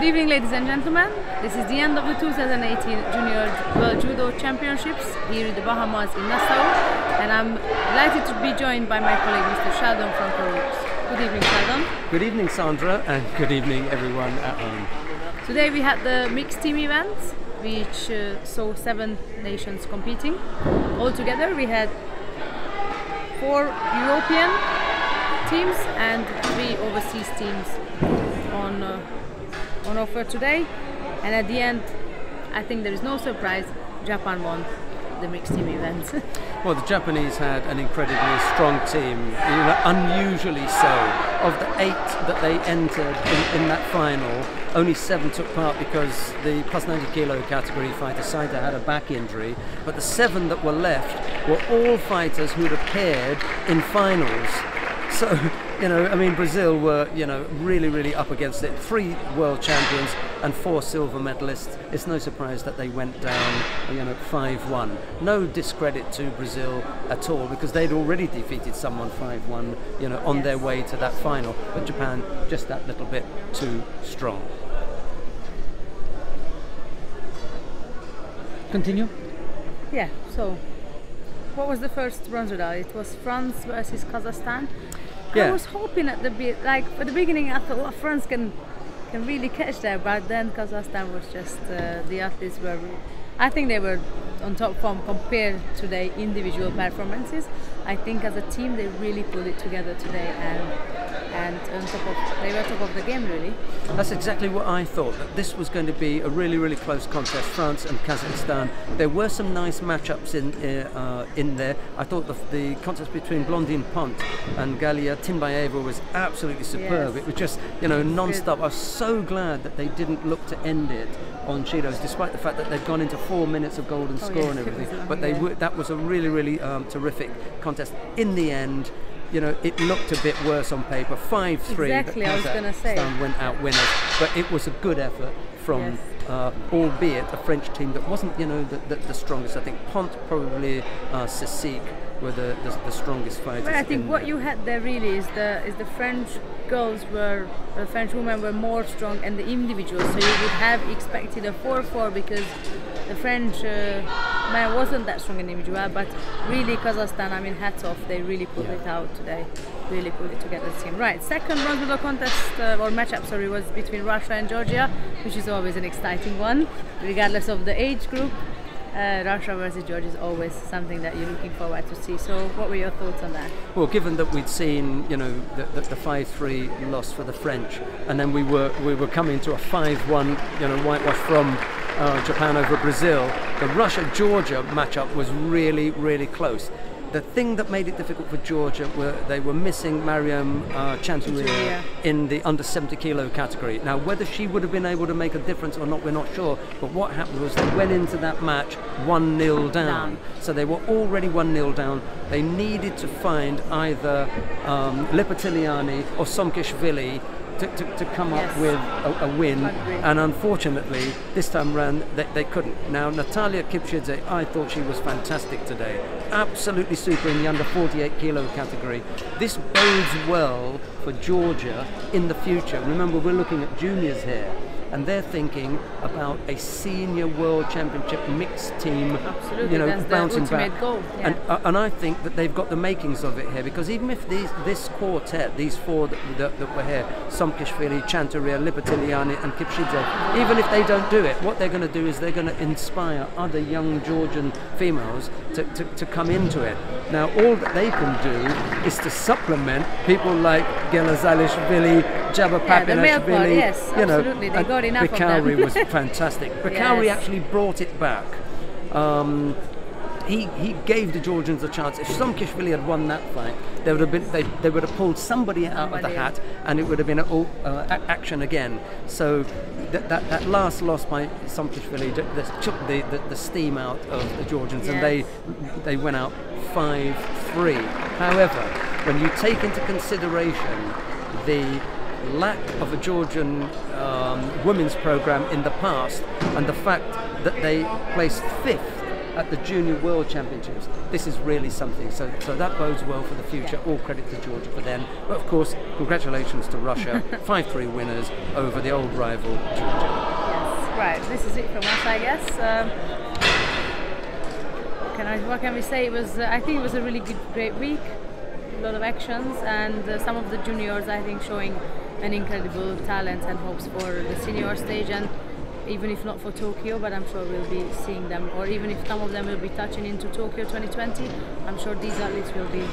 evening, ladies and gentlemen. This is the end of the 2018 Junior World Judo Championships here in the Bahamas in Nassau, and I'm delighted to be joined by my colleague Mr. Sheldon from Peru. Good evening, Sheldon. Good evening, Sandra, and good evening, everyone at home. Today we had the mixed team event, which saw 7 nations competing. Altogether, we had 4 European teams and 3 overseas teams on offer today, and at the end, I think there is no surprise, Japan won the mixed team event. Well, the Japanese had an incredibly strong team, unusually so. Of the 8 that they entered in that final, only 7 took part because the plus 90 kilo category fighter Saito had a back injury, but the 7 that were left were all fighters who had appeared in finals. So, I mean, Brazil were, really up against it. 3 world champions and 4 silver medalists. It's no surprise that they went down, 5-1. No discredit to Brazil at all, because they'd already defeated someone 5-1, on their way to that final. But Japan, just that little bit too strong. Continue? Yeah, so what was the first bronze medal? It was France versus Kazakhstan. Yeah. I was hoping at the beginning I thought, France can really catch that, but then Kazakhstan was just the athletes were, I think they were on top form compared to their individual performances. I think as a team they really pulled it together today, and they were top of the game, really. That's exactly what I thought, that this was going to be a really close contest, France and Kazakhstan. There were some nice matchups in there. I thought the contest between Blondine Pont and Galia Timbayeva was absolutely superb. Yes. It was just, non-stop. I was so glad that they didn't look to end it on Cheetos, despite the fact that they'd gone into 4 minutes of golden score and everything. But that was a really terrific contest. In the end, it looked a bit worse on paper. 5-3. Exactly, I was going to say. Went out winners, but it was a good effort from, albeit a French team that wasn't, the strongest. I think Pont, probably Cécic were the strongest fighters. But I think what you had there really is the French girls were, the French women were more strong, and the individuals. So you would have expected a 4-4 because the French man wasn't that strong in individual, but really Kazakhstan, I mean, hats off, they really pulled it out today, really pulled it together, the team. Right, second bronze medal contest, or matchup, sorry, was between Russia and Georgia, which is always an exciting one, regardless of the age group. Russia versus Georgia is always something that you're looking forward to see. So what were your thoughts on that? Well, given that we'd seen, the 5-3 loss for the French, and then we were coming to a 5-1, whitewash from Japan over Brazil, the Russia-Georgia matchup was really close. The thing that made it difficult for Georgia they were missing Mariam Chanturia in the under 70 kilo category. Now, whether she would have been able to make a difference or not, we're not sure. But what happened was they went into that match 1-0 down. So they were already 1-0 down. They needed to find either Lipatiliani or Somkishvili to come up with a win, and unfortunately this time around they couldn't. Now, Natalia Kipchidze, I thought she was fantastic today, absolutely super in the under 48 kilo category. This bodes well for Georgia in the future. Remember, we're looking at juniors here, and they're thinking about a senior world championship mixed team. Absolutely, that's bouncing the ultimate back. Goal. Yeah. And I think that they've got the makings of it here, because even if this quartet, these 4 that were here, Somkishvili, Chanturia, Lipatiliani and Kipchidze, even if they don't do it, what they're going to do is they're going to inspire other young Georgian females to come into it. Now, all that they can do is to supplement people like Gelazalishvili, Jabba Papinashvili, yes, absolutely. They got enough Bikauri of them. was fantastic. Bikauri actually brought it back. He gave the Georgians a chance. If Somkishvili had won that fight, they would have pulled somebody out of the hat, and it would have been action again. So that last loss by Somkishvili took the steam out of the Georgians, and they went out 5-3. However, when you take into consideration the lack of a Georgian women's program in the past, and the fact that they placed 5th at the Junior World Championships. This is really something. So that bodes well for the future. All credit to Georgia for them. But of course, congratulations to Russia, 5-3 winners over the old rival Georgia. Yes, right. This is it from us, I guess. What can we say? It was. I think it was a really great week. A lot of actions, and some of the juniors, I think, showing an incredible talent and hopes for the senior stage, and even if not for Tokyo, but I'm sure we'll be seeing them, or even if some of them will be touching into Tokyo 2020, I'm sure these athletes will be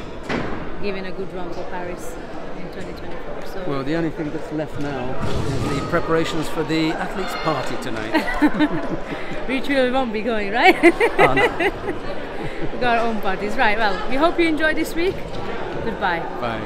given a good run for Paris in 2024. So well, the only thing that's left now is the preparations for the athletes' party tonight. Which we won't be going, right? Oh, no. We've got our own parties, right? Well, we hope you enjoyed this week. Goodbye. Bye.